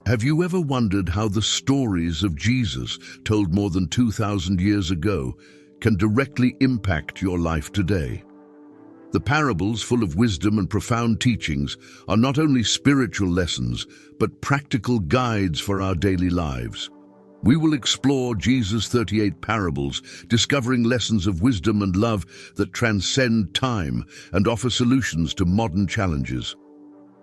Have you ever wondered how the stories of Jesus, told more than 2,000 years ago, can directly impact your life today? The parables, full of wisdom and profound teachings, are not only spiritual lessons, but practical guides for our daily lives. We will explore Jesus' 38 parables, discovering lessons of wisdom and love that transcend time and offer solutions to modern challenges.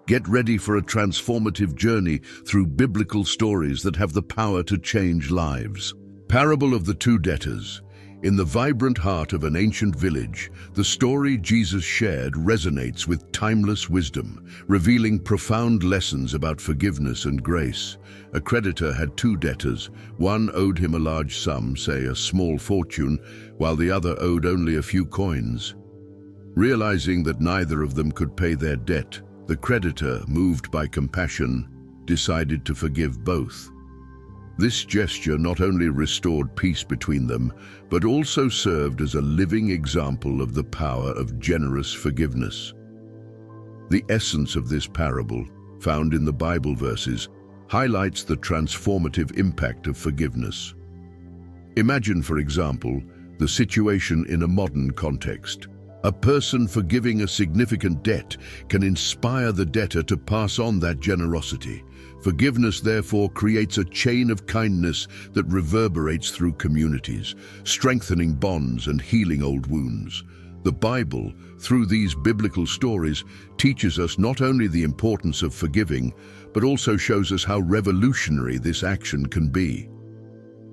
Get ready for a transformative journey through biblical stories that have the power to change lives. Parable of the Two Debtors. In the vibrant heart of an ancient village, the story Jesus shared resonates with timeless wisdom, revealing profound lessons about forgiveness and grace. A creditor had two debtors. One owed him a large sum, say a small fortune, while the other owed only a few coins. Realizing that neither of them could pay their debt, the creditor, moved by compassion, decided to forgive both. This gesture not only restored peace between them, but also served as a living example of the power of generous forgiveness. The essence of this parable, found in the Bible verses, highlights the transformative impact of forgiveness. Imagine, for example, the situation in a modern context. A person forgiving a significant debt can inspire the debtor to pass on that generosity. Forgiveness, therefore, creates a chain of kindness that reverberates through communities, strengthening bonds and healing old wounds. The Bible, through these biblical stories, teaches us not only the importance of forgiving, but also shows us how revolutionary this action can be.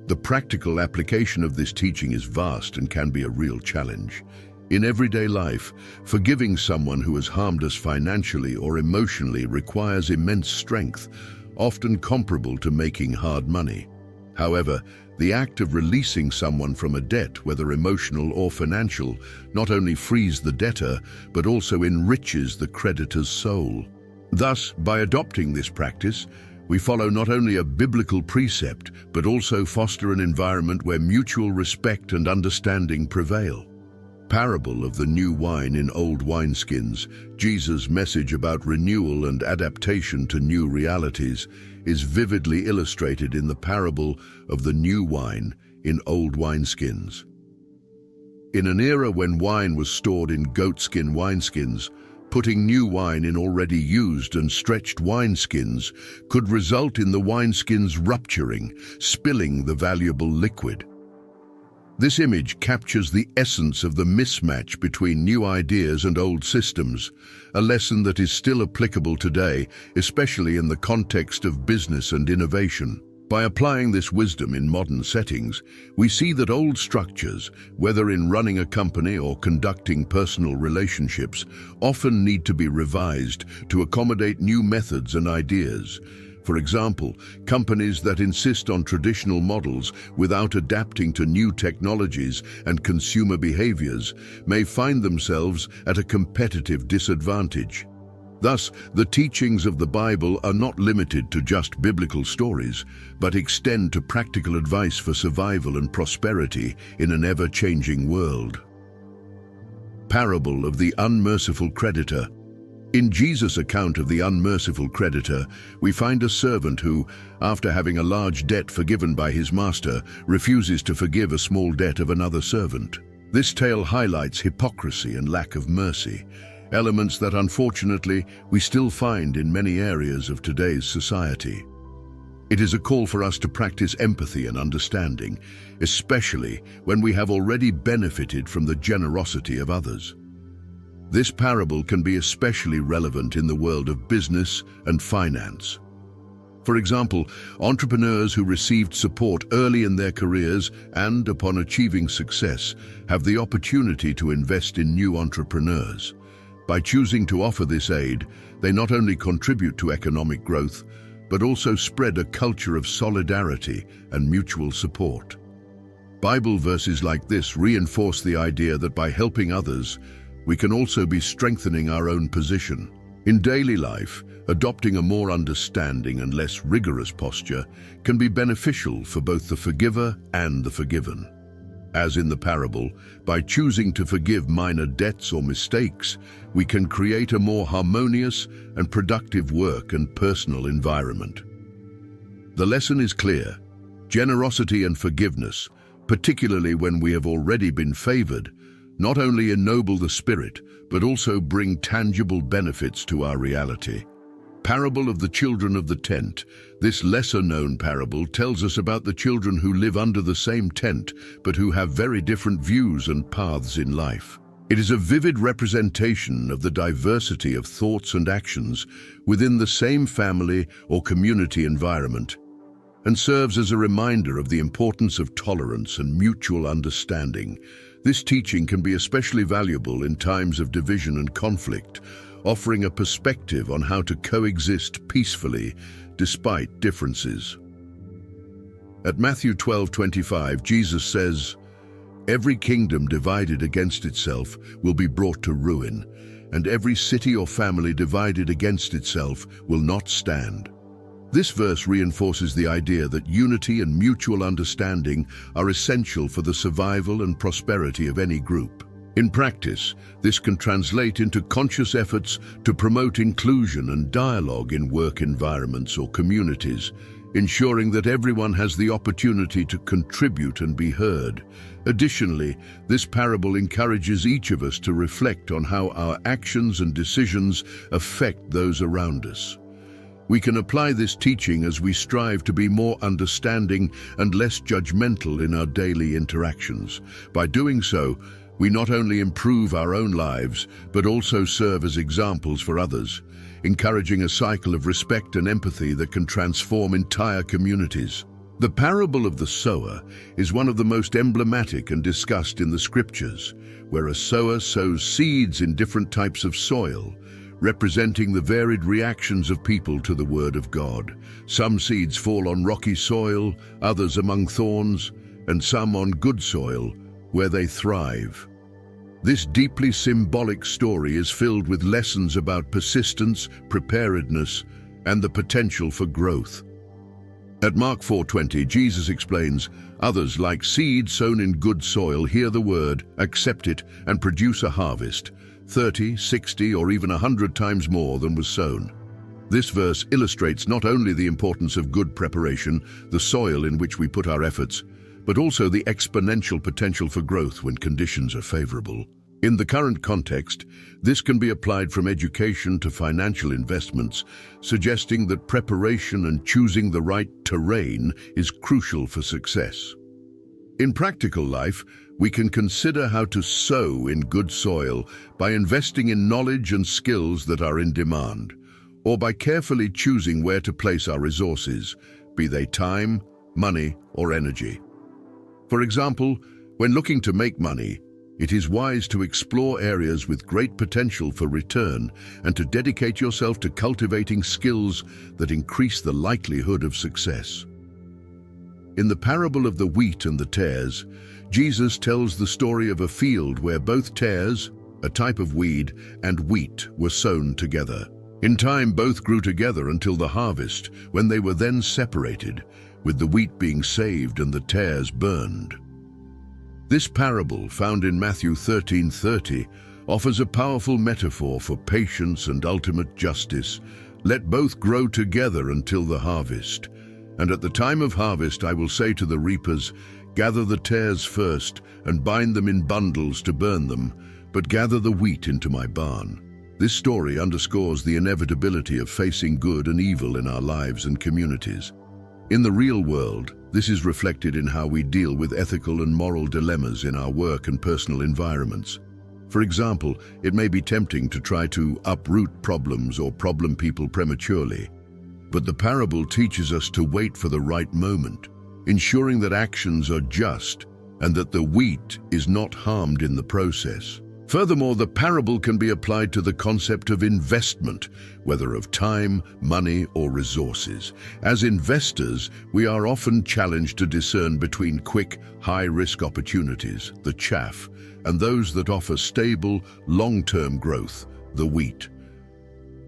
The practical application of this teaching is vast and can be a real challenge. In everyday life, forgiving someone who has harmed us financially or emotionally requires immense strength, often comparable to making hard money. However, the act of releasing someone from a debt, whether emotional or financial, not only frees the debtor, but also enriches the creditor's soul. Thus, by adopting this practice, we follow not only a biblical precept, but also foster an environment where mutual respect and understanding prevail. Parable of the new wine in old wineskins, Jesus' message about renewal and adaptation to new realities, is vividly illustrated in the parable of the new wine in old wineskins. In an era when wine was stored in goatskin wineskins, putting new wine in already used and stretched wineskins could result in the wineskins rupturing, spilling the valuable liquid. This image captures the essence of the mismatch between new ideas and old systems, a lesson that is still applicable today, especially in the context of business and innovation. By applying this wisdom in modern settings, we see that old structures, whether in running a company or conducting personal relationships, often need to be revised to accommodate new methods and ideas. For example, companies that insist on traditional models without adapting to new technologies and consumer behaviors may find themselves at a competitive disadvantage. Thus, the teachings of the Bible are not limited to just biblical stories, but extend to practical advice for survival and prosperity in an ever-changing world. Parable of the unmerciful creditor. In Jesus' account of the unmerciful creditor, we find a servant who, after having a large debt forgiven by his master, refuses to forgive a small debt of another servant. This tale highlights hypocrisy and lack of mercy, elements that unfortunately we still find in many areas of today's society. It is a call for us to practice empathy and understanding, especially when we have already benefited from the generosity of others. This parable can be especially relevant in the world of business and finance. For example, entrepreneurs who received support early in their careers and, upon achieving success, have the opportunity to invest in new entrepreneurs. By choosing to offer this aid, they not only contribute to economic growth, but also spread a culture of solidarity and mutual support. Bible verses like this reinforce the idea that by helping others, we can also be strengthening our own position. In daily life, adopting a more understanding and less rigorous posture can be beneficial for both the forgiver and the forgiven. As in the parable, by choosing to forgive minor debts or mistakes, we can create a more harmonious and productive work and personal environment. The lesson is clear. Generosity and forgiveness, particularly when we have already been favored, not only ennoble the spirit, but also bring tangible benefits to our reality. Parable of the children of the tent. This lesser-known parable tells us about the children who live under the same tent, but who have very different views and paths in life. It is a vivid representation of the diversity of thoughts and actions within the same family or community environment, and serves as a reminder of the importance of tolerance and mutual understanding. This teaching can be especially valuable in times of division and conflict, offering a perspective on how to coexist peacefully despite differences. At Matthew 12:25, Jesus says, "Every kingdom divided against itself will be brought to ruin, and every city or family divided against itself will not stand." This verse reinforces the idea that unity and mutual understanding are essential for the survival and prosperity of any group. In practice, this can translate into conscious efforts to promote inclusion and dialogue in work environments or communities, ensuring that everyone has the opportunity to contribute and be heard. Additionally, this parable encourages each of us to reflect on how our actions and decisions affect those around us. We can apply this teaching as we strive to be more understanding and less judgmental in our daily interactions. By doing so, we not only improve our own lives, but also serve as examples for others, encouraging a cycle of respect and empathy that can transform entire communities. The parable of the sower is one of the most emblematic and discussed in the scriptures, where a sower sows seeds in different types of soil, representing the varied reactions of people to the word of God. Some seeds fall on rocky soil, others among thorns, and some on good soil, where they thrive. This deeply symbolic story is filled with lessons about persistence, preparedness, and the potential for growth. At Mark 4:20, Jesus explains, "Others, like seeds sown in good soil, hear the word, accept it, and produce a harvest, 30, 60, or even 100 times more than was sown." This verse illustrates not only the importance of good preparation, the soil in which we put our efforts, but also the exponential potential for growth when conditions are favorable. In the current context, this can be applied from education to financial investments, suggesting that preparation and choosing the right terrain is crucial for success. In practical life, we can consider how to sow in good soil by investing in knowledge and skills that are in demand, or by carefully choosing where to place our resources, be they time, money, or energy. For example, when looking to make money, it is wise to explore areas with great potential for return and to dedicate yourself to cultivating skills that increase the likelihood of success. In the parable of the wheat and the tares, Jesus tells the story of a field where both tares, a type of weed, and wheat were sown together. In time, both grew together until the harvest, when they were then separated, with the wheat being saved and the tares burned. This parable, found in Matthew 13:30, offers a powerful metaphor for patience and ultimate justice. Let both grow together until the harvest. And at the time of harvest I will say to the reapers, gather the tares first, and bind them in bundles to burn them, but gather the wheat into my barn. This story underscores the inevitability of facing good and evil in our lives and communities. In the real world, this is reflected in how we deal with ethical and moral dilemmas in our work and personal environments. For example, it may be tempting to try to uproot problems or problem people prematurely. But the parable teaches us to wait for the right moment, ensuring that actions are just and that the wheat is not harmed in the process. Furthermore, the parable can be applied to the concept of investment, whether of time, money, or resources. As investors, we are often challenged to discern between quick, high-risk opportunities, the chaff, and those that offer stable, long-term growth, the wheat.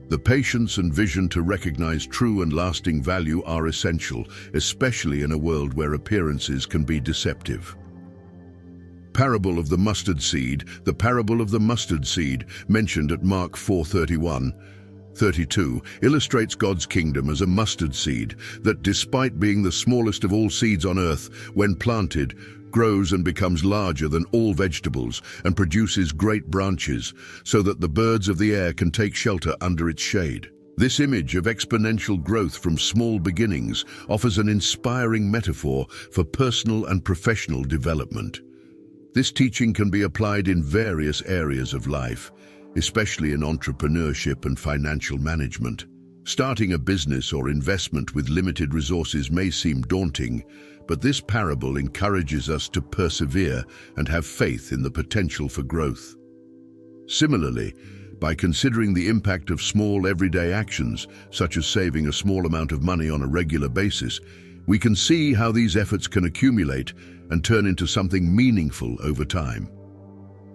The patience and vision to recognize true and lasting value are essential, especially in a world where appearances can be deceptive. Parable of the mustard seed. The parable of the mustard seed, mentioned at Mark 4:31, 32 illustrates God's kingdom as a mustard seed that, despite being the smallest of all seeds on earth, when planted, grows and becomes larger than all vegetables and produces great branches, so that the birds of the air can take shelter under its shade. This image of exponential growth from small beginnings offers an inspiring metaphor for personal and professional development. This teaching can be applied in various areas of life, especially in entrepreneurship and financial management. Starting a business or investment with limited resources may seem daunting, but this parable encourages us to persevere and have faith in the potential for growth. Similarly, by considering the impact of small everyday actions, such as saving a small amount of money on a regular basis, we can see how these efforts can accumulate and turn into something meaningful over time.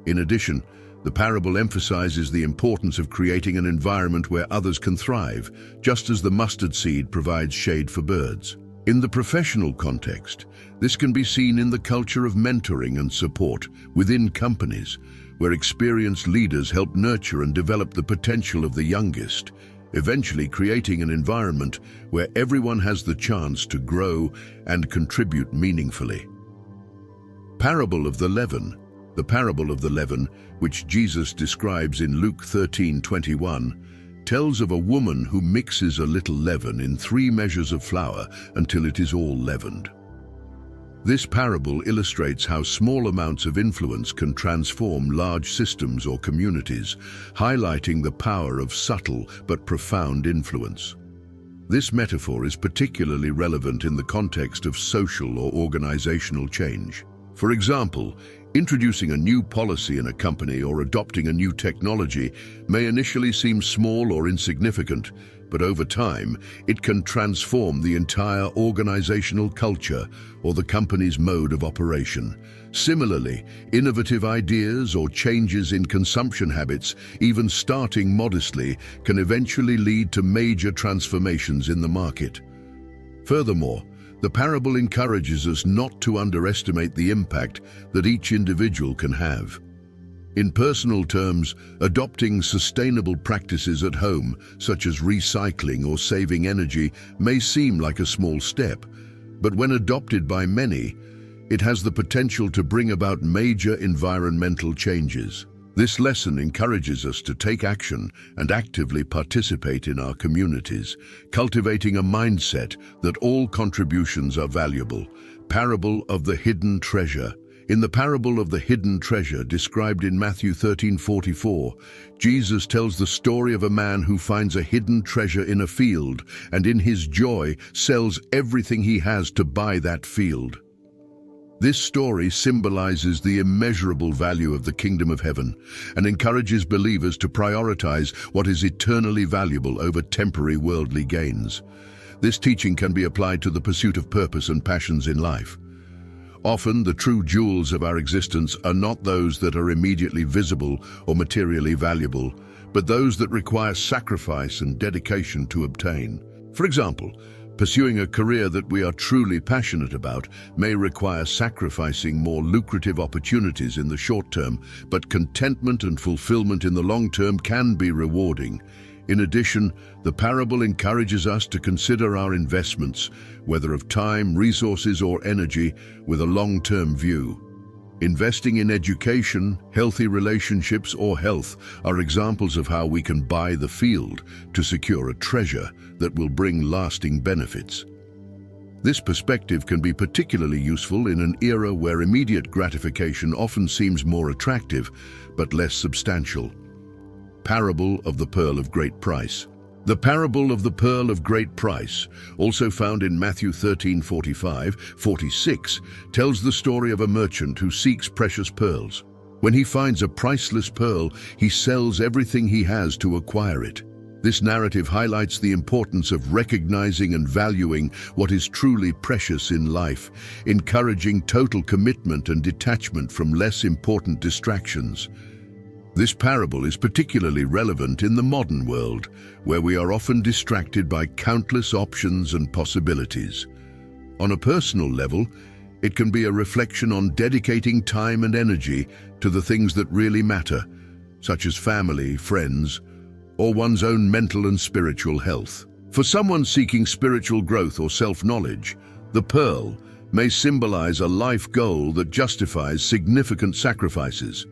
In addition, the parable emphasizes the importance of creating an environment where others can thrive, just as the mustard seed provides shade for birds. In the professional context, this can be seen in the culture of mentoring and support within companies, where experienced leaders help nurture and develop the potential of the youngest, eventually creating an environment where everyone has the chance to grow and contribute meaningfully. Parable of the leaven. The parable of the leaven, which Jesus describes in Luke 13:21, tells of a woman who mixes a little leaven in 3 measures of flour until it is all leavened. This parable illustrates how small amounts of influence can transform large systems or communities, highlighting the power of subtle but profound influence. This metaphor is particularly relevant in the context of social or organizational change. For example, introducing a new policy in a company or adopting a new technology may initially seem small or insignificant, but over time, it can transform the entire organizational culture or the company's mode of operation. Similarly, innovative ideas or changes in consumption habits, even starting modestly, can eventually lead to major transformations in the market. Furthermore, the parable encourages us not to underestimate the impact that each individual can have. In personal terms, adopting sustainable practices at home, such as recycling or saving energy, may seem like a small step, but when adopted by many, it has the potential to bring about major environmental changes. This lesson encourages us to take action and actively participate in our communities, cultivating a mindset that all contributions are valuable. Parable of the hidden treasure. In the parable of the hidden treasure described in Matthew 13:44, Jesus tells the story of a man who finds a hidden treasure in a field and in his joy sells everything he has to buy that field. This story symbolizes the immeasurable value of the kingdom of heaven and encourages believers to prioritize what is eternally valuable over temporary worldly gains. This teaching can be applied to the pursuit of purpose and passions in life. Often, the true jewels of our existence are not those that are immediately visible or materially valuable, but those that require sacrifice and dedication to obtain. For example, pursuing a career that we are truly passionate about may require sacrificing more lucrative opportunities in the short term, but contentment and fulfillment in the long term can be rewarding. In addition, the parable encourages us to consider our investments, whether of time, resources, or energy, with a long-term view. Investing in education, healthy relationships, or health are examples of how we can buy the field to secure a treasure that will bring lasting benefits. This perspective can be particularly useful in an era where immediate gratification often seems more attractive, but less substantial. Parable of the Pearl of Great Price. The parable of the pearl of great price, also found in Matthew 13:45-46, tells the story of a merchant who seeks precious pearls. When he finds a priceless pearl, he sells everything he has to acquire it. This narrative highlights the importance of recognizing and valuing what is truly precious in life, encouraging total commitment and detachment from less important distractions. This parable is particularly relevant in the modern world, where we are often distracted by countless options and possibilities. On a personal level, it can be a reflection on dedicating time and energy to the things that really matter, such as family, friends, or one's own mental and spiritual health. For someone seeking spiritual growth or self-knowledge, the pearl may symbolize a life goal that justifies significant sacrifices.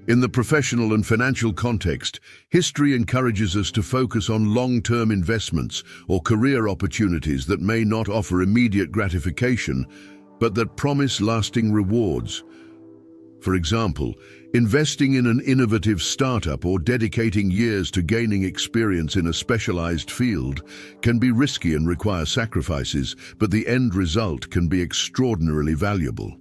In the professional and financial context, history encourages us to focus on long-term investments or career opportunities that may not offer immediate gratification, but that promise lasting rewards. For example, investing in an innovative startup or dedicating years to gaining experience in a specialized field can be risky and require sacrifices, but the end result can be extraordinarily valuable.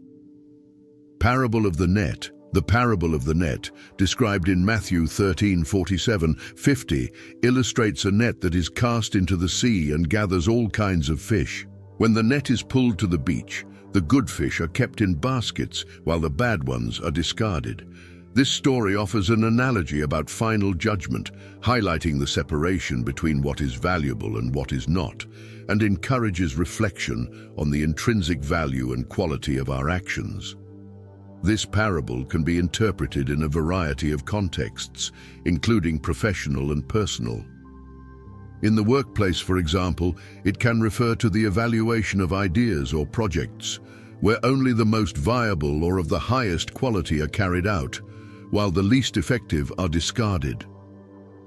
Parable of the net. The parable of the net, described in Matthew 13:47-50, illustrates a net that is cast into the sea and gathers all kinds of fish. When the net is pulled to the beach, the good fish are kept in baskets while the bad ones are discarded. This story offers an analogy about final judgment, highlighting the separation between what is valuable and what is not, and encourages reflection on the intrinsic value and quality of our actions. This parable can be interpreted in a variety of contexts, including professional and personal. In the workplace, for example, it can refer to the evaluation of ideas or projects, where only the most viable or of the highest quality are carried out, while the least effective are discarded.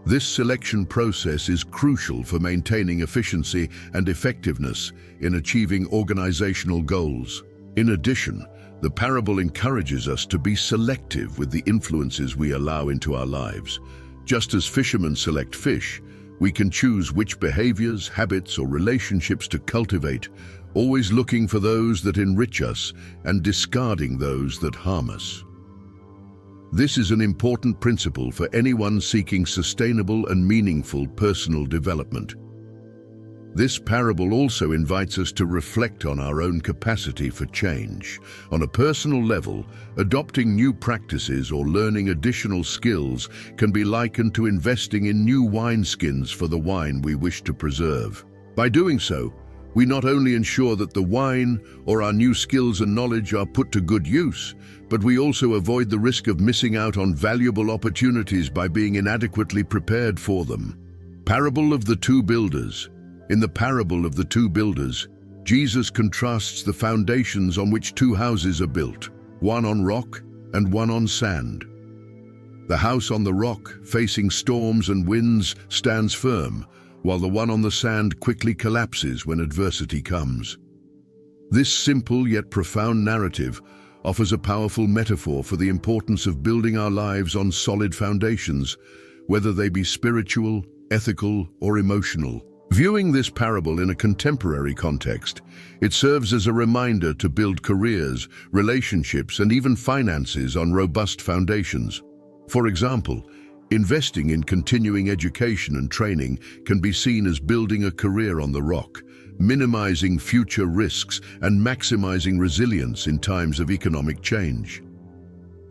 This selection process is crucial for maintaining efficiency and effectiveness in achieving organizational goals. In addition, the parable encourages us to be selective with the influences we allow into our lives. Just as fishermen select fish, we can choose which behaviors, habits, or relationships to cultivate, always looking for those that enrich us and discarding those that harm us. This is an important principle for anyone seeking sustainable and meaningful personal development. This parable also invites us to reflect on our own capacity for change. On a personal level, adopting new practices or learning additional skills can be likened to investing in new wineskins for the wine we wish to preserve. By doing so, we not only ensure that the wine or our new skills and knowledge are put to good use, but we also avoid the risk of missing out on valuable opportunities by being inadequately prepared for them. Parable of the Two Builders. In the parable of the two builders, Jesus contrasts the foundations on which two houses are built, one on rock and one on sand. The house on the rock, facing storms and winds, stands firm, while the one on the sand quickly collapses when adversity comes. This simple yet profound narrative offers a powerful metaphor for the importance of building our lives on solid foundations, whether they be spiritual, ethical, or emotional. Viewing this parable in a contemporary context, it serves as a reminder to build careers, relationships, and even finances on robust foundations. For example, investing in continuing education and training can be seen as building a career on the rock, minimizing future risks and maximizing resilience in times of economic change.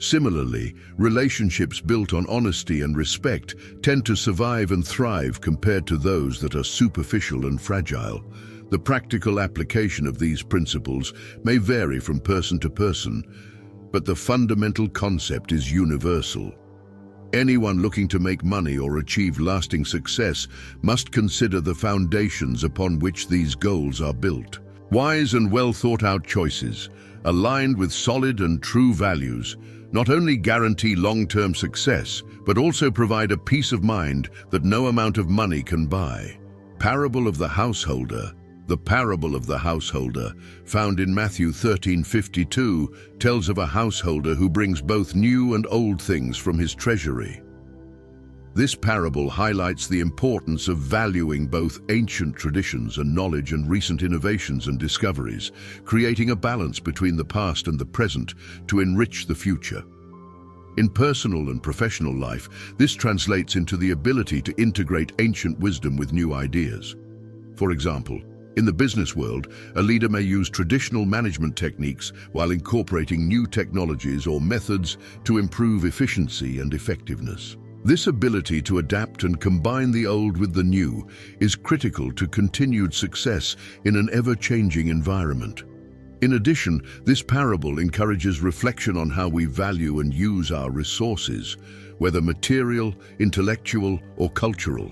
Similarly, relationships built on honesty and respect tend to survive and thrive compared to those that are superficial and fragile. The practical application of these principles may vary from person to person, but the fundamental concept is universal. Anyone looking to make money or achieve lasting success must consider the foundations upon which these goals are built. Wise and well-thought-out choices, aligned with solid and true values, not only guarantee long-term success, but also provide a peace of mind that no amount of money can buy. Parable of the householder. The parable of the householder, found in Matthew 13:52, tells of a householder who brings both new and old things from his treasury. This parable highlights the importance of valuing both ancient traditions and knowledge and recent innovations and discoveries, creating a balance between the past and the present to enrich the future. In personal and professional life, this translates into the ability to integrate ancient wisdom with new ideas. For example, in the business world, a leader may use traditional management techniques while incorporating new technologies or methods to improve efficiency and effectiveness. This ability to adapt and combine the old with the new is critical to continued success in an ever-changing environment. In addition, this parable encourages reflection on how we value and use our resources, whether material, intellectual, or cultural.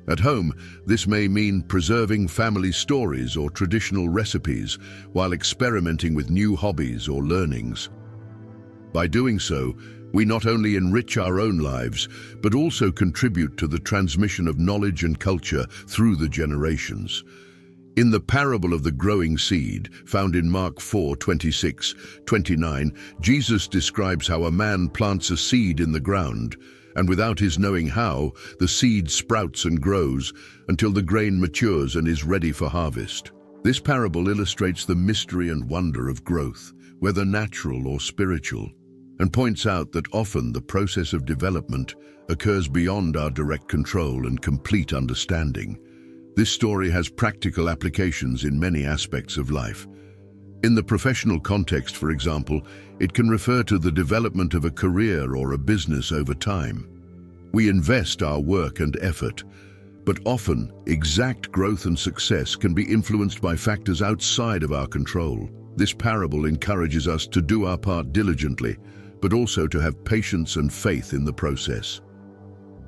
At home, this may mean preserving family stories or traditional recipes while experimenting with new hobbies or learnings. By doing so, we not only enrich our own lives, but also contribute to the transmission of knowledge and culture through the generations. In the parable of the growing seed, found in Mark 4:26-29, Jesus describes how a man plants a seed in the ground, and without his knowing how, the seed sprouts and grows until the grain matures and is ready for harvest. This parable illustrates the mystery and wonder of growth, whether natural or spiritual, and points out that often the process of development occurs beyond our direct control and complete understanding. This story has practical applications in many aspects of life. In the professional context, for example, it can refer to the development of a career or a business over time. We invest our work and effort, but often exact growth and success can be influenced by factors outside of our control. This parable encourages us to do our part diligently, but also to have patience and faith in the process.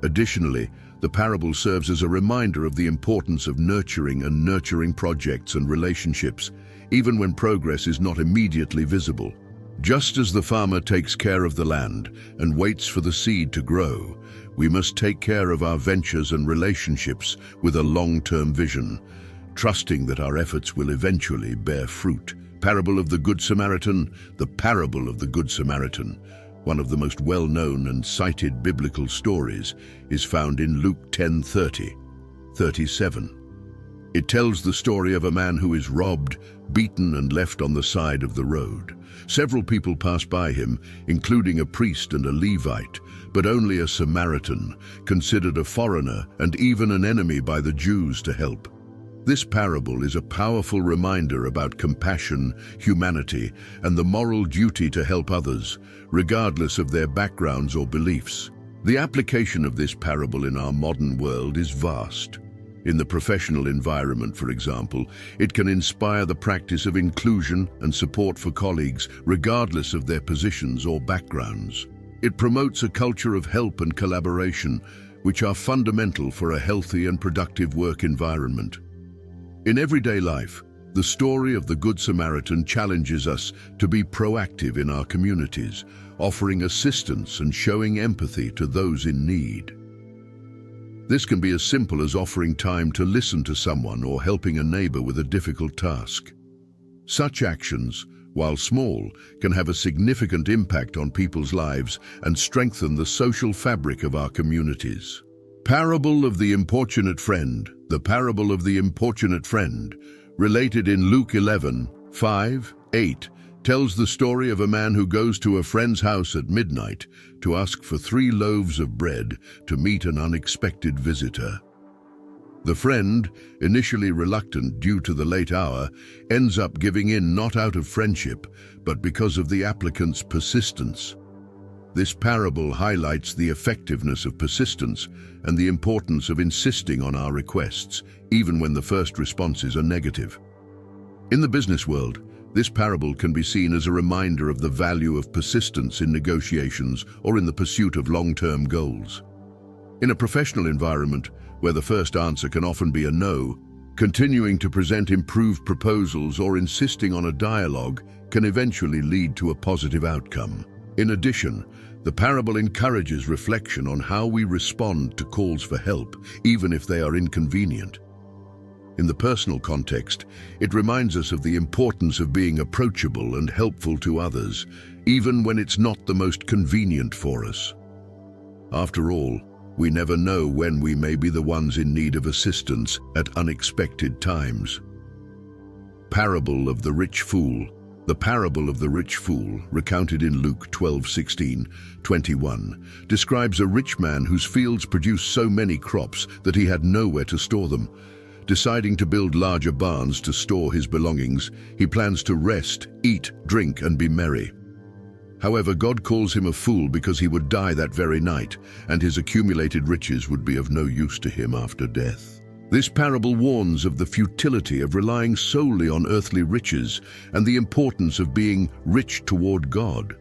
Additionally, the parable serves as a reminder of the importance of nurturing projects and relationships, even when progress is not immediately visible. Just as the farmer takes care of the land and waits for the seed to grow, we must take care of our ventures and relationships with a long-term vision, trusting that our efforts will eventually bear fruit. Parable of the Good Samaritan. The parable of the Good Samaritan, one of the most well-known and cited biblical stories, is found in Luke 10:37. It tells the story of a man who is robbed, beaten, and left on the side of the road. Several people pass by him, including a priest and a Levite, but only a Samaritan, considered a foreigner and even an enemy by the Jews, to help. This parable is a powerful reminder about compassion, humanity, and the moral duty to help others, regardless of their backgrounds or beliefs. The application of this parable in our modern world is vast. In the professional environment, for example, it can inspire the practice of inclusion and support for colleagues, regardless of their positions or backgrounds. It promotes a culture of help and collaboration, which are fundamental for a healthy and productive work environment. In everyday life, the story of the Good Samaritan challenges us to be proactive in our communities, offering assistance and showing empathy to those in need. This can be as simple as offering time to listen to someone or helping a neighbor with a difficult task. Such actions, while small, can have a significant impact on people's lives and strengthen the social fabric of our communities. Parable of the Importunate Friend. The parable of the Importunate Friend, related in Luke 11:5-8, tells the story of a man who goes to a friend's house at midnight to ask for 3 loaves of bread to meet an unexpected visitor. The friend, initially reluctant due to the late hour, ends up giving in not out of friendship, but because of the applicant's persistence. This parable highlights the effectiveness of persistence and the importance of insisting on our requests, even when the first responses are negative. In the business world, this parable can be seen as a reminder of the value of persistence in negotiations or in the pursuit of long-term goals. In a professional environment, where the first answer can often be a no, continuing to present improved proposals or insisting on a dialogue can eventually lead to a positive outcome. In addition, the parable encourages reflection on how we respond to calls for help, even if they are inconvenient. In the personal context, it reminds us of the importance of being approachable and helpful to others, even when it's not the most convenient for us. After all, we never know when we may be the ones in need of assistance at unexpected times. Parable of the Rich Fool. The parable of the rich fool, recounted in Luke 12:16-21, describes a rich man whose fields produced so many crops that he had nowhere to store them. Deciding to build larger barns to store his belongings, he plans to rest, eat, drink, and be merry. However, God calls him a fool because he would die that very night, and his accumulated riches would be of no use to him after death. This parable warns of the futility of relying solely on earthly riches and the importance of being rich toward God.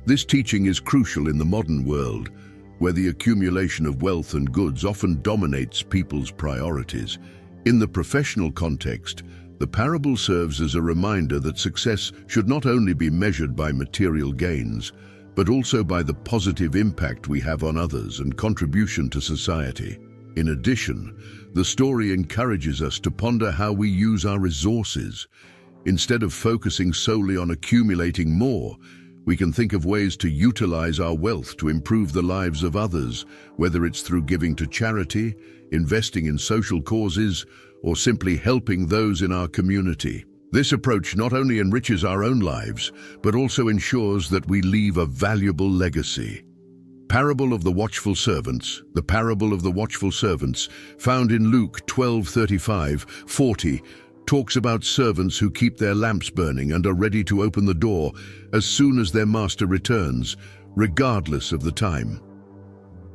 This teaching is crucial in the modern world, where the accumulation of wealth and goods often dominates people's priorities. In the professional context, the parable serves as a reminder that success should not only be measured by material gains, but also by the positive impact we have on others and contribution to society. In addition, the story encourages us to ponder how we use our resources. Instead of focusing solely on accumulating more, we can think of ways to utilize our wealth to improve the lives of others, whether it's through giving to charity, investing in social causes, or simply helping those in our community. This approach not only enriches our own lives, but also ensures that we leave a valuable legacy. Parable of the Watchful Servants. The parable of the watchful servants, found in Luke 12:35-40, talks about servants who keep their lamps burning and are ready to open the door as soon as their master returns, regardless of the time.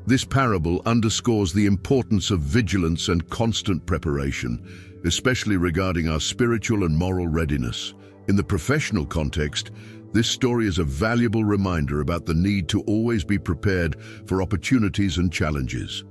This parable underscores the importance of vigilance and constant preparation, especially regarding our spiritual and moral readiness. In the professional context, this story is a valuable reminder about the need to always be prepared for opportunities and challenges.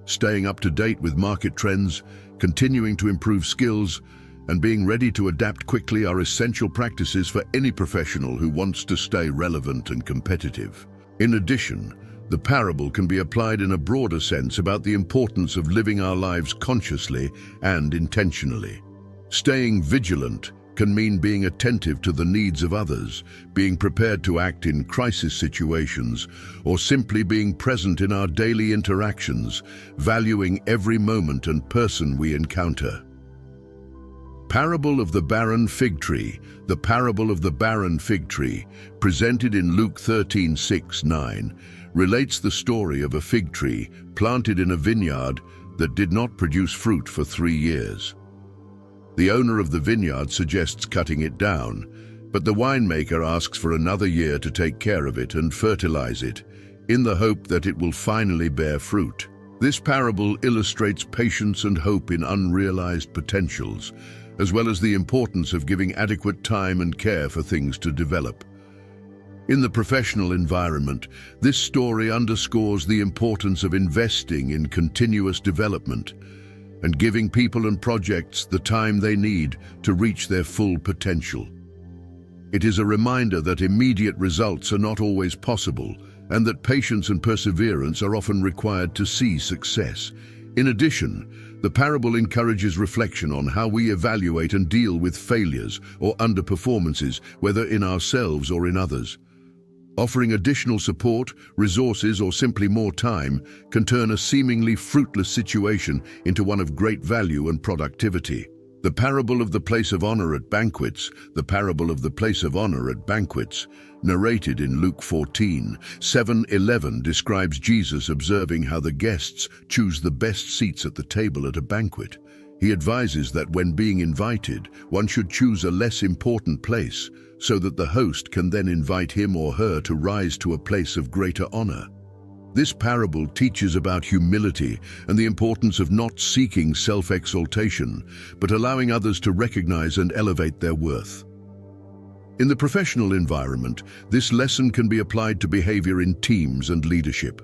Staying up to date with market trends, continuing to improve skills, and being ready to adapt quickly are essential practices for any professional who wants to stay relevant and competitive. In addition, the parable can be applied in a broader sense about the importance of living our lives consciously and intentionally. Staying vigilant can mean being attentive to the needs of others, being prepared to act in crisis situations, or simply being present in our daily interactions, valuing every moment and person we encounter. Parable of the Barren Fig Tree. The parable of the barren fig tree, presented in Luke 13:6-9, relates the story of a fig tree planted in a vineyard that did not produce fruit for 3 years. The owner of the vineyard suggests cutting it down, but the winemaker asks for another year to take care of it and fertilize it, in the hope that it will finally bear fruit. This parable illustrates patience and hope in unrealized potentials, as well as the importance of giving adequate time and care for things to develop. In the professional environment, this story underscores the importance of investing in continuous development and giving people and projects the time they need to reach their full potential. It is a reminder that immediate results are not always possible, and that patience and perseverance are often required to see success. In addition, the parable encourages reflection on how we evaluate and deal with failures or underperformances, whether in ourselves or in others. Offering additional support, resources, or simply more time can turn a seemingly fruitless situation into one of great value and productivity. The parable of the place of honor at banquets. The parable of the place of honor at banquets, narrated in Luke 14:7-11, describes Jesus observing how the guests choose the best seats at the table at a banquet. He advises that when being invited, one should choose a less important place, so that the host can then invite him or her to rise to a place of greater honor. This parable teaches about humility and the importance of not seeking self-exaltation, but allowing others to recognize and elevate their worth. In the professional environment, this lesson can be applied to behavior in teams and leadership.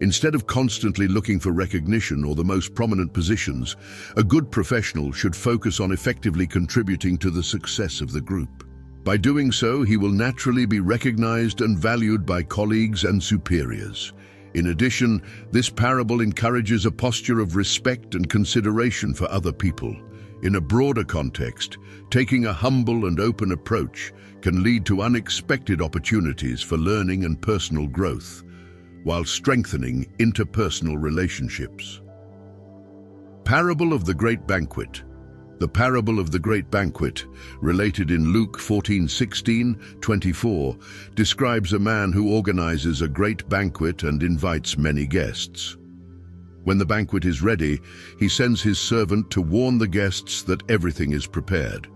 Instead of constantly looking for recognition or the most prominent positions, a good professional should focus on effectively contributing to the success of the group. By doing so, he will naturally be recognized and valued by colleagues and superiors. In addition, this parable encourages a posture of respect and consideration for other people. In a broader context, taking a humble and open approach can lead to unexpected opportunities for learning and personal growth, while strengthening interpersonal relationships. Parable of the Great Banquet. The parable of the Great Banquet, related in Luke 14:16-24, describes a man who organizes a great banquet and invites many guests. When the banquet is ready, he sends his servant to warn the guests that everything is prepared.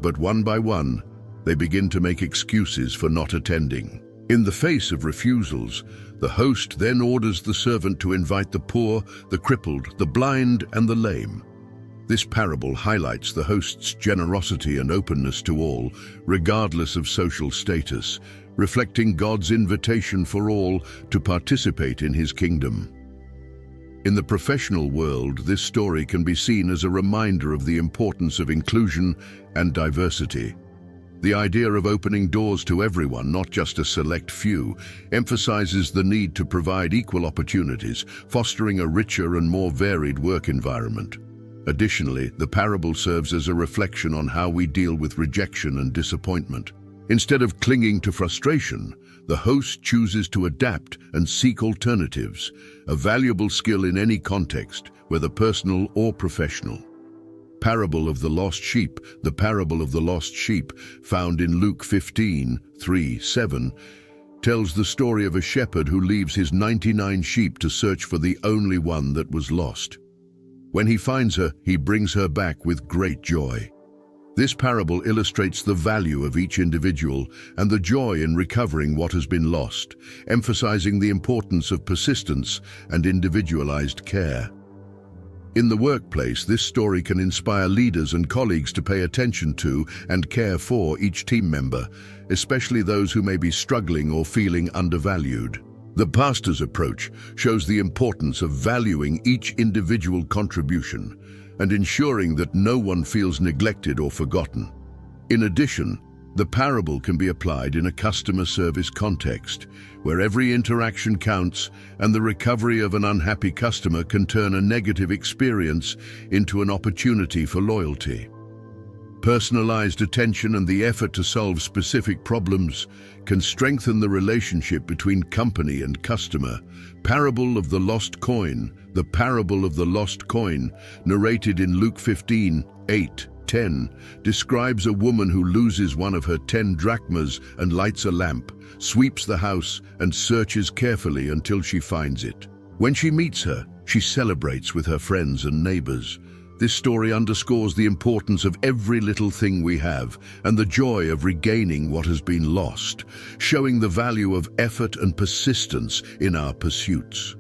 But one by one, they begin to make excuses for not attending. In the face of refusals, the host then orders the servant to invite the poor, the crippled, the blind, and the lame. This parable highlights the host's generosity and openness to all, regardless of social status, reflecting God's invitation for all to participate in his kingdom. In the professional world, this story can be seen as a reminder of the importance of inclusion and diversity. The idea of opening doors to everyone, not just a select few, emphasizes the need to provide equal opportunities, fostering a richer and more varied work environment. Additionally, the parable serves as a reflection on how we deal with rejection and disappointment. Instead of clinging to frustration, the host chooses to adapt and seek alternatives, a valuable skill in any context, whether personal or professional. Parable of the lost sheep. The parable of the lost sheep, found in Luke 15:3-7, tells the story of a shepherd who leaves his 99 sheep to search for the only one that was lost. When he finds her, he brings her back with great joy. This parable illustrates the value of each individual and the joy in recovering what has been lost, emphasizing the importance of persistence and individualized care. In the workplace, this story can inspire leaders and colleagues to pay attention to and care for each team member, especially those who may be struggling or feeling undervalued. The pastor's approach shows the importance of valuing each individual contribution and ensuring that no one feels neglected or forgotten. In addition, the parable can be applied in a customer service context, where every interaction counts and the recovery of an unhappy customer can turn a negative experience into an opportunity for loyalty. Personalized attention and the effort to solve specific problems can strengthen the relationship between company and customer. Parable of the lost coin. The parable of the lost coin, narrated in Luke 15:8-10, describes a woman who loses one of her 10 drachmas and lights a lamp, sweeps the house, and searches carefully until she finds it. When she meets her, she celebrates with her friends and neighbors. This story underscores the importance of every little thing we have and the joy of regaining what has been lost, showing the value of effort and persistence in our pursuits.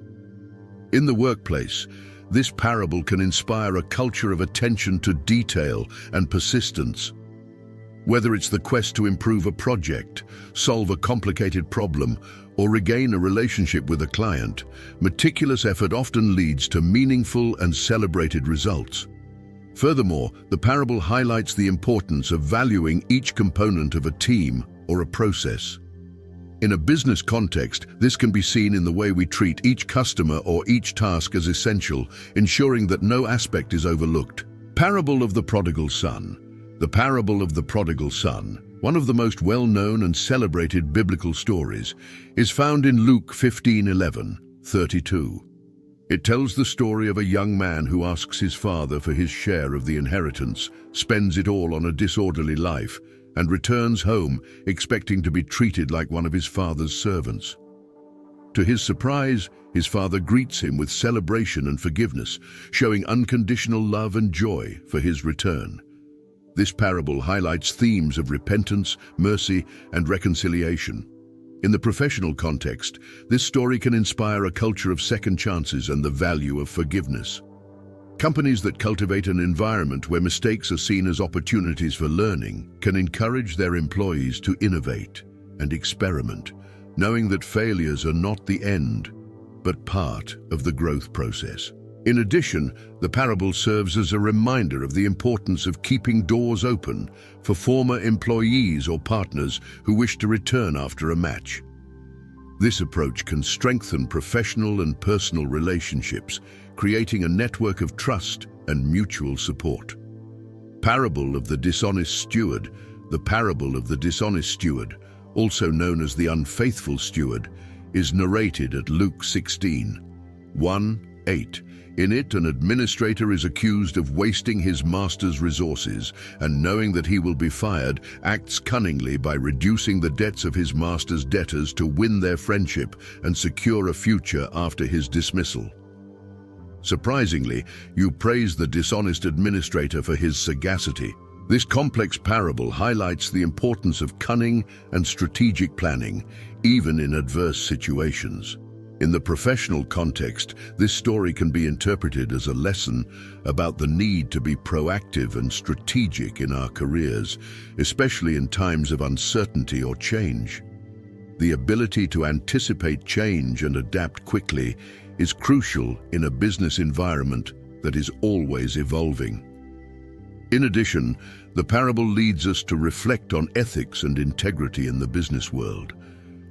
In the workplace, this parable can inspire a culture of attention to detail and persistence. Whether it's the quest to improve a project, solve a complicated problem, or regain a relationship with a client, meticulous effort often leads to meaningful and celebrated results. Furthermore, the parable highlights the importance of valuing each component of a team or a process. In a business context, this can be seen in the way we treat each customer or each task as essential, ensuring that no aspect is overlooked. Parable of the Prodigal Son. The parable of the prodigal son, one of the most well-known and celebrated biblical stories, is found in Luke 15:11-32. It tells the story of a young man who asks his father for his share of the inheritance, spends it all on a disorderly life, and returns home expecting to be treated like one of his father's servants. To his surprise, his father greets him with celebration and forgiveness, showing unconditional love and joy for his return. This parable highlights themes of repentance, mercy, and reconciliation. In the professional context, this story can inspire a culture of second chances and the value of forgiveness. Companies that cultivate an environment where mistakes are seen as opportunities for learning can encourage their employees to innovate and experiment, knowing that failures are not the end, but part of the growth process. In addition, the parable serves as a reminder of the importance of keeping doors open for former employees or partners who wish to return after a match. This approach can strengthen professional and personal relationships, creating a network of trust and mutual support. Parable of the dishonest steward. The parable of the dishonest steward, also known as the unfaithful steward, is narrated at Luke 16:1-8. In it, an administrator is accused of wasting his master's resources and, knowing that he will be fired, acts cunningly by reducing the debts of his master's debtors to win their friendship and secure a future after his dismissal. Surprisingly, you praise the dishonest administrator for his sagacity. This complex parable highlights the importance of cunning and strategic planning, even in adverse situations. In the professional context, this story can be interpreted as a lesson about the need to be proactive and strategic in our careers, especially in times of uncertainty or change. The ability to anticipate change and adapt quickly is crucial in a business environment that is always evolving. In addition, the parable leads us to reflect on ethics and integrity in the business world.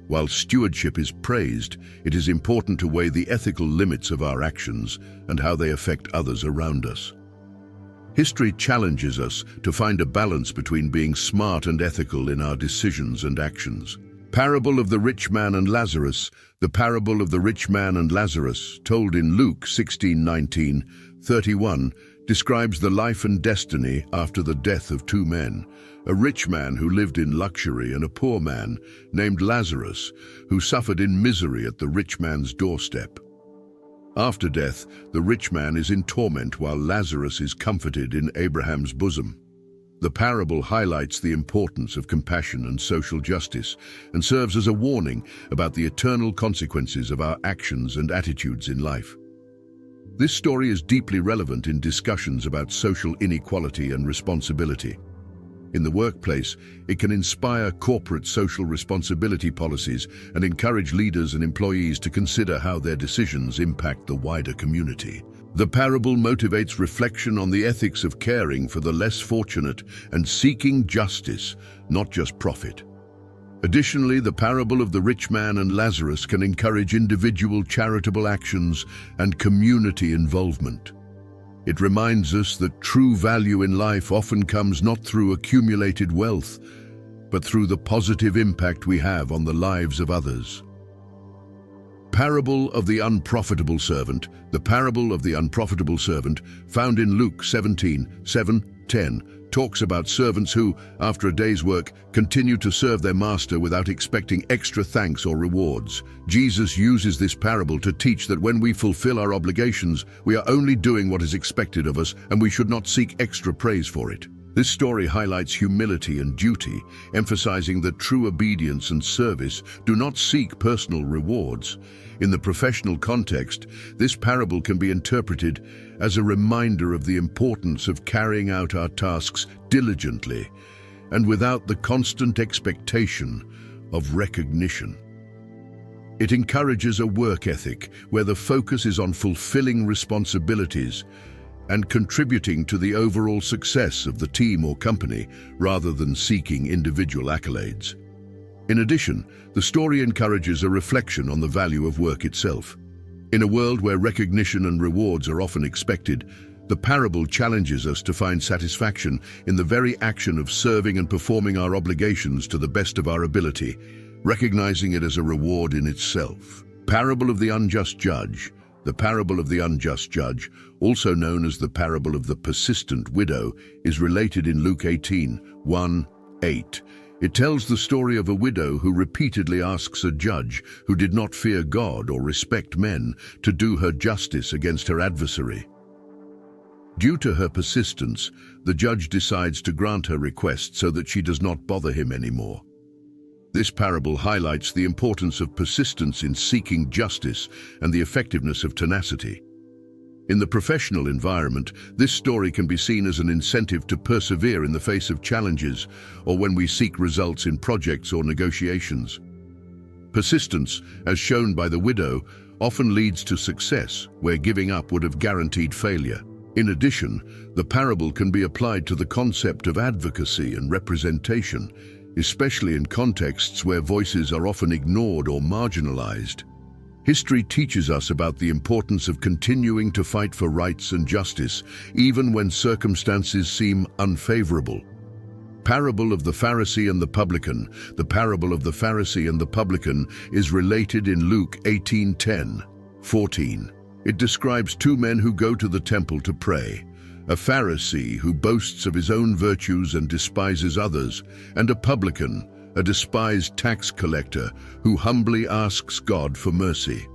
While stewardship is praised, it is important to weigh the ethical limits of our actions and how they affect others around us. History challenges us to find a balance between being smart and ethical in our decisions and actions. Parable of the rich man and Lazarus. The parable of the rich man and Lazarus, told in Luke 16:19-31, describes the life and destiny after the death of two men, a rich man who lived in luxury and a poor man named Lazarus, who suffered in misery at the rich man's doorstep. After death, the rich man is in torment while Lazarus is comforted in Abraham's bosom. The parable highlights the importance of compassion and social justice and serves as a warning about the eternal consequences of our actions and attitudes in life. This story is deeply relevant in discussions about social inequality and responsibility. In the workplace, it can inspire corporate social responsibility policies and encourage leaders and employees to consider how their decisions impact the wider community. The parable motivates reflection on the ethics of caring for the less fortunate and seeking justice, not just profit. Additionally, the parable of the rich man and Lazarus can encourage individual charitable actions and community involvement. It reminds us that true value in life often comes not through accumulated wealth, but through the positive impact we have on the lives of others. Parable of the unprofitable servant. The parable of the unprofitable servant, found in Luke 17:7-10, talks about servants who, after a day's work, continue to serve their master without expecting extra thanks or rewards. Jesus uses this parable to teach that when we fulfill our obligations, we are only doing what is expected of us, and we should not seek extra praise for it. This story highlights humility and duty, emphasizing that true obedience and service do not seek personal rewards. In the professional context, this parable can be interpreted as a reminder of the importance of carrying out our tasks diligently and without the constant expectation of recognition. It encourages a work ethic where the focus is on fulfilling responsibilities and contributing to the overall success of the team or company rather than seeking individual accolades. In addition, the story encourages a reflection on the value of work itself. In a world where recognition and rewards are often expected, the parable challenges us to find satisfaction in the very action of serving and performing our obligations to the best of our ability, recognizing it as a reward in itself. Parable of the unjust judge. The parable of the unjust judge, also known as the parable of the persistent widow, is related in Luke 18:1-8. It tells the story of a widow who repeatedly asks a judge who did not fear God or respect men to do her justice against her adversary. Due to her persistence, the judge decides to grant her request so that she does not bother him anymore. This parable highlights the importance of persistence in seeking justice and the effectiveness of tenacity. In the professional environment, this story can be seen as an incentive to persevere in the face of challenges or when we seek results in projects or negotiations. Persistence, as shown by the widow, often leads to success where giving up would have guaranteed failure. In addition, the parable can be applied to the concept of advocacy and representation, especially in contexts where voices are often ignored or marginalized. History teaches us about the importance of continuing to fight for rights and justice, even when circumstances seem unfavorable. Parable of the Pharisee and the publican. The parable of the Pharisee and the publican is related in Luke 18:10-14. It describes two men who go to the temple to pray. A Pharisee who boasts of his own virtues and despises others, and a publican, a despised tax collector who humbly asks God for mercy.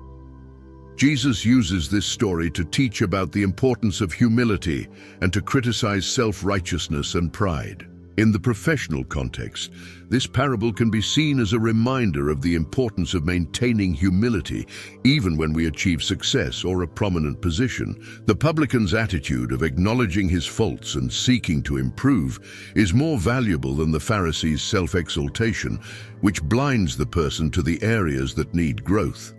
Jesus uses this story to teach about the importance of humility and to criticize self-righteousness and pride. In the professional context, this parable can be seen as a reminder of the importance of maintaining humility even when we achieve success or a prominent position. The publican's attitude of acknowledging his faults and seeking to improve is more valuable than the Pharisee's self-exaltation, which blinds the person to the areas that need growth.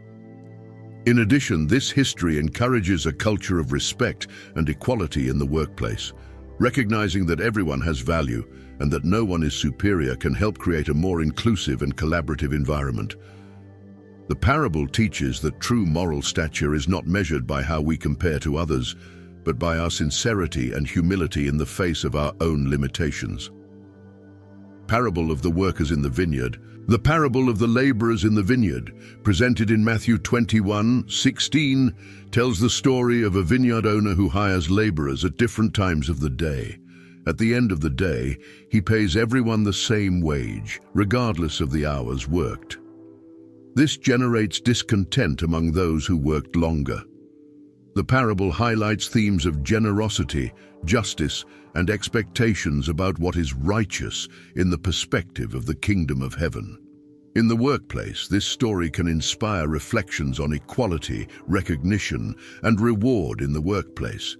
In addition, this history encourages a culture of respect and equality in the workplace. Recognizing that everyone has value and that no one is superior can help create a more inclusive and collaborative environment. The parable teaches that true moral stature is not measured by how we compare to others, but by our sincerity and humility in the face of our own limitations. Parable of the workers in the vineyard. The parable of the laborers in the vineyard, presented in Matthew 21:16, tells the story of a vineyard owner who hires laborers at different times of the day. At the end of the day, he pays everyone the same wage, regardless of the hours worked. This generates discontent among those who worked longer. The parable highlights themes of generosity, justice, and expectations about what is righteous in the perspective of the kingdom of heaven. In the workplace, this story can inspire reflections on equality, recognition, and reward in the workplace.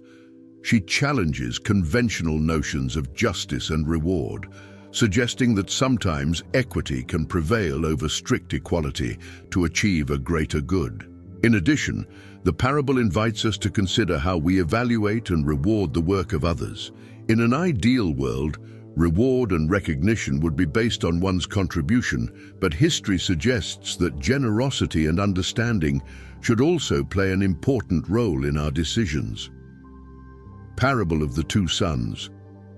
She challenges conventional notions of justice and reward, suggesting that sometimes equity can prevail over strict equality to achieve a greater good. In addition, the parable invites us to consider how we evaluate and reward the work of others. In an ideal world, reward and recognition would be based on one's contribution, but history suggests that generosity and understanding should also play an important role in our decisions. Parable of the two sons.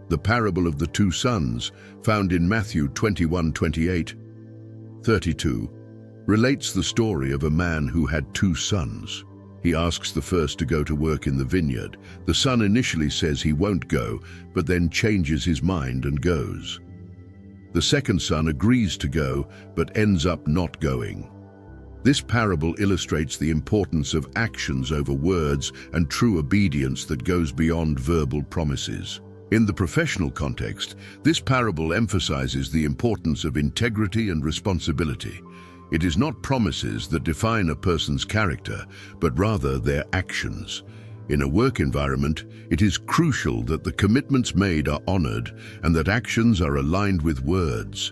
The parable of the two sons, found in Matthew 21:28-32, relates the story of a man who had two sons. He asks the first to go to work in the vineyard. The son initially says he won't go, but then changes his mind and goes. The second son agrees to go, but ends up not going. This parable illustrates the importance of actions over words and true obedience that goes beyond verbal promises. In the professional context, this parable emphasizes the importance of integrity and responsibility. It is not promises that define a person's character, but rather their actions. In a work environment, it is crucial that the commitments made are honored and that actions are aligned with words.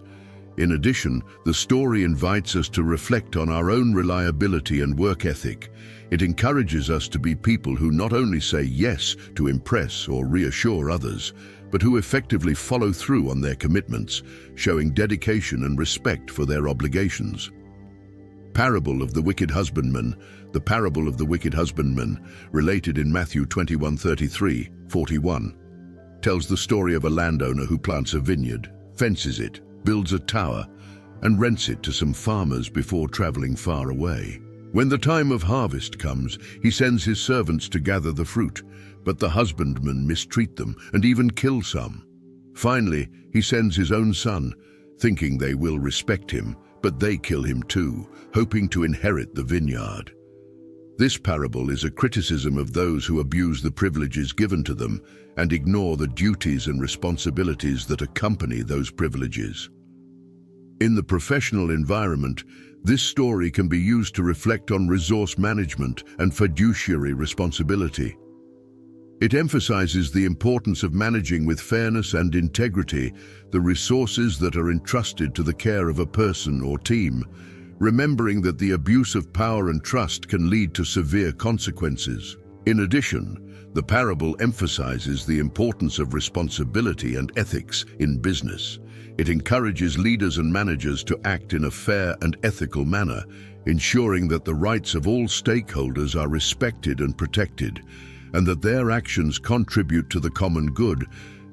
In addition, the story invites us to reflect on our own reliability and work ethic. It encourages us to be people who not only say yes to impress or reassure others, but who effectively follow through on their commitments, showing dedication and respect for their obligations. Parable of the wicked husbandman. The parable of the wicked husbandman, related in Matthew 21:33-41, tells the story of a landowner who plants a vineyard, fences it, builds a tower, and rents it to some farmers before traveling far away. When the time of harvest comes, he sends his servants to gather the fruit, but the husbandmen mistreat them and even kill some. Finally, he sends his own son, thinking they will respect him, but they kill him too, hoping to inherit the vineyard. This parable is a criticism of those who abuse the privileges given to them and ignore the duties and responsibilities that accompany those privileges. In the professional environment, this story can be used to reflect on resource management and fiduciary responsibility. It emphasizes the importance of managing with fairness and integrity the resources that are entrusted to the care of a person or team, remembering that the abuse of power and trust can lead to severe consequences. In addition, the parable emphasizes the importance of responsibility and ethics in business. It encourages leaders and managers to act in a fair and ethical manner, ensuring that the rights of all stakeholders are respected and protected, and that their actions contribute to the common good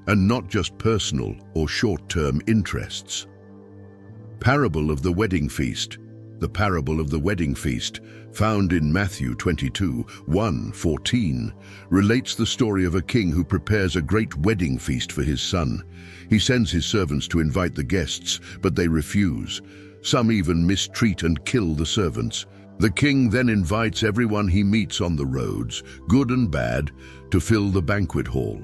and not just personal or short-term interests. Parable of the wedding feast. The parable of the wedding feast, found in Matthew 22:1-14, relates the story of a king who prepares a great wedding feast for his son. He sends his servants to invite the guests, but they refuse. Some even mistreat and kill the servants. The king then invites everyone he meets on the roads, good and bad, to fill the banquet hall.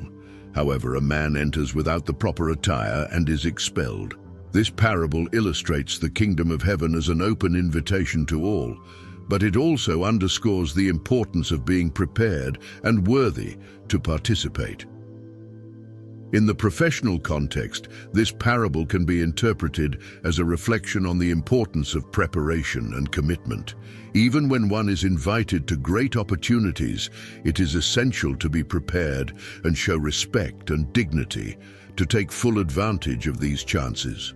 However, a man enters without the proper attire and is expelled. This parable illustrates the kingdom of heaven as an open invitation to all, but it also underscores the importance of being prepared and worthy to participate. In the professional context, this parable can be interpreted as a reflection on the importance of preparation and commitment. Even when one is invited to great opportunities, it is essential to be prepared and show respect and dignity to take full advantage of these chances.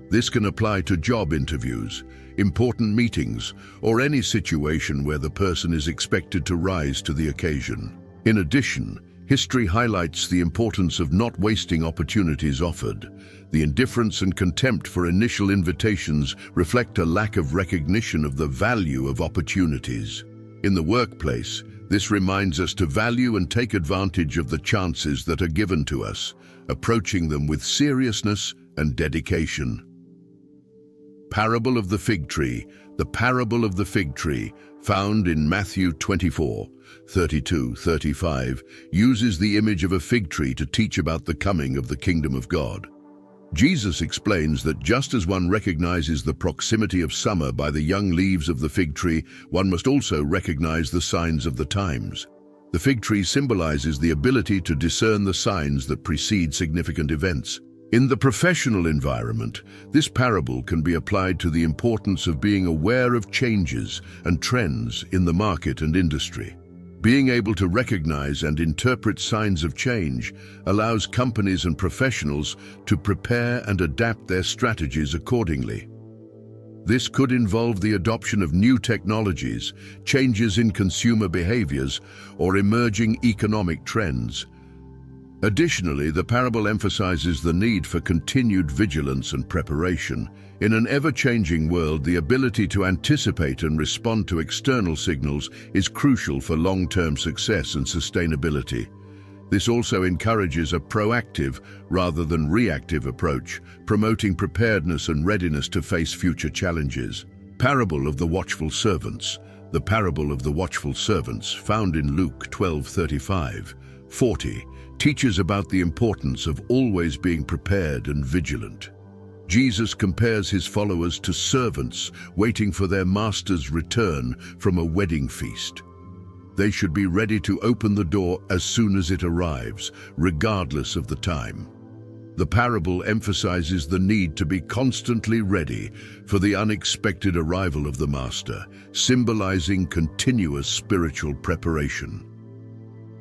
This can apply to job interviews, important meetings, or any situation where the person is expected to rise to the occasion. In addition, history highlights the importance of not wasting opportunities offered. The indifference and contempt for initial invitations reflect a lack of recognition of the value of opportunities. In the workplace, this reminds us to value and take advantage of the chances that are given to us, approaching them with seriousness and dedication. Parable of the fig tree. The parable of the fig tree, found in Matthew 24:32-35, uses the image of a fig tree to teach about the coming of the kingdom of God. Jesus explains that just as one recognizes the proximity of summer by the young leaves of the fig tree, one must also recognize the signs of the times. The fig tree symbolizes the ability to discern the signs that precede significant events. In the professional environment, this parable can be applied to the importance of being aware of changes and trends in the market and industry. Being able to recognize and interpret signs of change allows companies and professionals to prepare and adapt their strategies accordingly. This could involve the adoption of new technologies, changes in consumer behaviors, or emerging economic trends. Additionally, the parable emphasizes the need for continued vigilance and preparation. In an ever-changing world, the ability to anticipate and respond to external signals is crucial for long-term success and sustainability. This also encourages a proactive rather than reactive approach, promoting preparedness and readiness to face future challenges. Parable of the watchful servants. The parable of the watchful servants, found in Luke 12:35-40, teaches about the importance of always being prepared and vigilant. Jesus compares his followers to servants waiting for their master's return from a wedding feast. They should be ready to open the door as soon as it arrives, regardless of the time. The parable emphasizes the need to be constantly ready for the unexpected arrival of the master, symbolizing continuous spiritual preparation.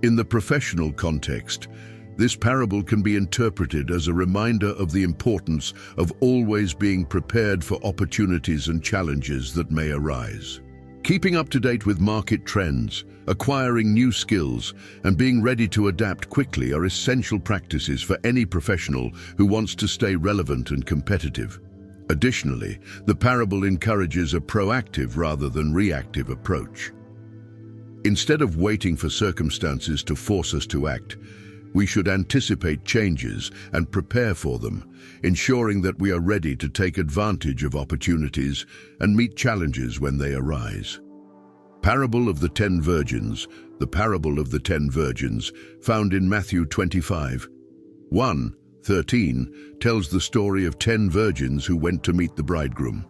In the professional context, this parable can be interpreted as a reminder of the importance of always being prepared for opportunities and challenges that may arise. Keeping up to date with market trends, acquiring new skills, and being ready to adapt quickly are essential practices for any professional who wants to stay relevant and competitive. Additionally, the parable encourages a proactive rather than reactive approach. Instead of waiting for circumstances to force us to act, we should anticipate changes and prepare for them, ensuring that we are ready to take advantage of opportunities and meet challenges when they arise. Parable of the 10 virgins. The parable of the 10 virgins, found in Matthew 25:1-13, tells the story of 10 virgins who went to meet the bridegroom.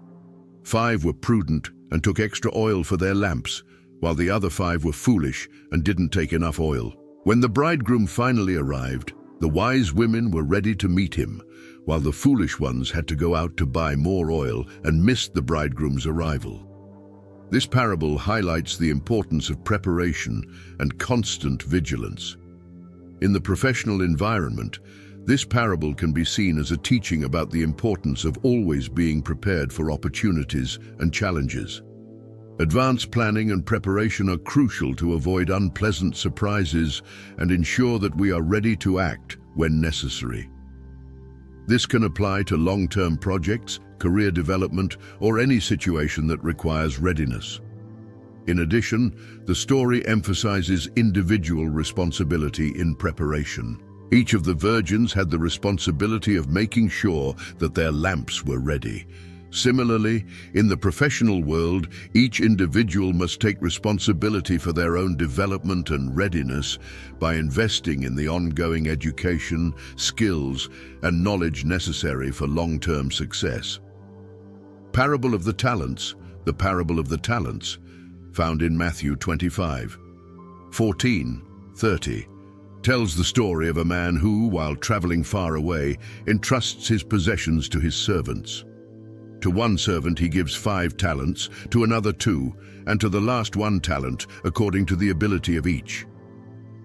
5 were prudent and took extra oil for their lamps, while the other 5 were foolish and didn't take enough oil. When the bridegroom finally arrived, the wise women were ready to meet him, while the foolish ones had to go out to buy more oil and missed the bridegroom's arrival. This parable highlights the importance of preparation and constant vigilance. In the professional environment, this parable can be seen as a teaching about the importance of always being prepared for opportunities and challenges. Advanced planning and preparation are crucial to avoid unpleasant surprises and ensure that we are ready to act when necessary. This can apply to long-term projects, career development, or any situation that requires readiness. In addition, the story emphasizes individual responsibility in preparation. Each of the virgins had the responsibility of making sure that their lamps were ready. Similarly, in the professional world, each individual must take responsibility for their own development and readiness by investing in the ongoing education, skills, and knowledge necessary for long-term success. Parable of the Talents, the parable of the talents, found in Matthew 25:14-30, tells the story of a man who, while traveling far away, entrusts his possessions to his servants. To one servant he gives 5 talents, to another 2, and to the last 1 talent, according to the ability of each.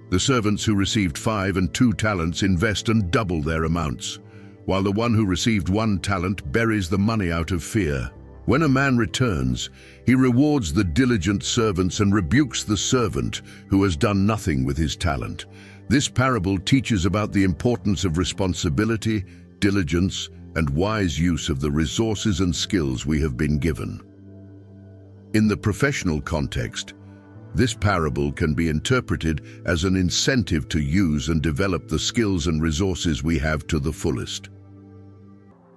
The servants who received 5 and 2 talents invest and double their amounts, while the one who received 1 talent buries the money out of fear. When a man returns, he rewards the diligent servants and rebukes the servant who has done nothing with his talent. This parable teaches about the importance of responsibility, diligence, and wise use of the resources and skills we have been given. In the professional context, this parable can be interpreted as an incentive to use and develop the skills and resources we have to the fullest.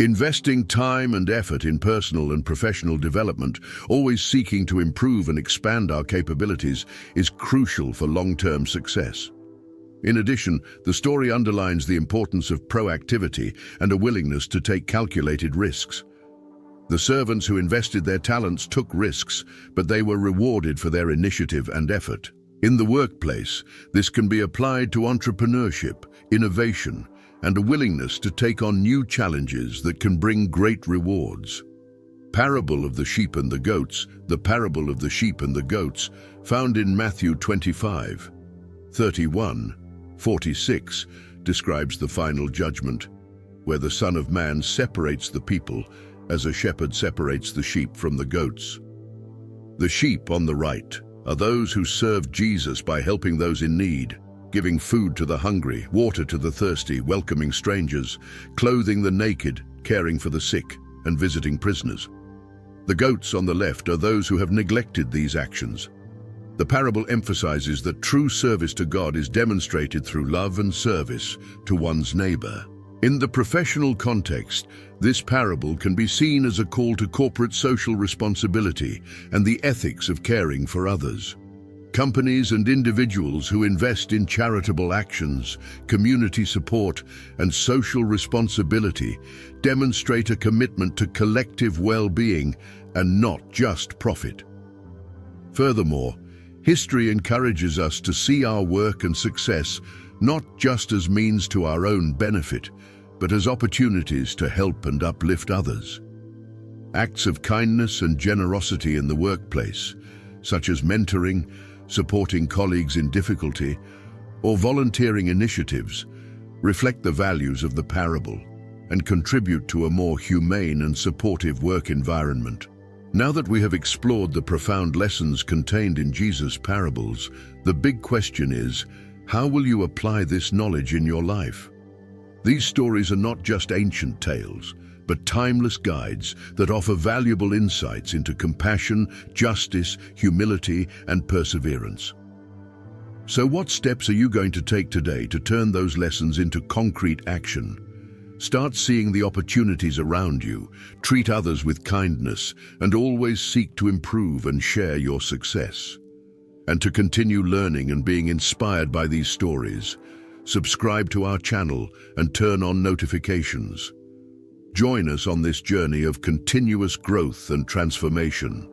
Investing time and effort in personal and professional development, always seeking to improve and expand our capabilities, is crucial for long-term success. In addition, the story underlines the importance of proactivity and a willingness to take calculated risks. The servants who invested their talents took risks, but they were rewarded for their initiative and effort. In the workplace, this can be applied to entrepreneurship, innovation, and a willingness to take on new challenges that can bring great rewards. Parable of the sheep and the goats, the parable of the sheep and the goats, found in Matthew 25:31-46, describes the final judgment, where the Son of Man separates the people as a shepherd separates the sheep from the goats. The sheep on the right are those who served Jesus by helping those in need, giving food to the hungry, water to the thirsty, welcoming strangers, clothing the naked, caring for the sick, and visiting prisoners. The goats on the left are those who have neglected these actions. The parable emphasizes that true service to God is demonstrated through love and service to one's neighbor. In the professional context, this parable can be seen as a call to corporate social responsibility and the ethics of caring for others. Companies and individuals who invest in charitable actions, community support, and social responsibility demonstrate a commitment to collective well-being and not just profit. Furthermore, history encourages us to see our work and success not just as means to our own benefit, but as opportunities to help and uplift others. Acts of kindness and generosity in the workplace, such as mentoring, supporting colleagues in difficulty, or volunteering initiatives, reflect the values of the parable and contribute to a more humane and supportive work environment. Now that we have explored the profound lessons contained in Jesus' parables, the big question is, how will you apply this knowledge in your life? These stories are not just ancient tales, but timeless guides that offer valuable insights into compassion, justice, humility, and perseverance. So what steps are you going to take today to turn those lessons into concrete action? Start seeing the opportunities around you, treat others with kindness, and always seek to improve and share your success. And to continue learning and being inspired by these stories, subscribe to our channel and turn on notifications. Join us on this journey of continuous growth and transformation.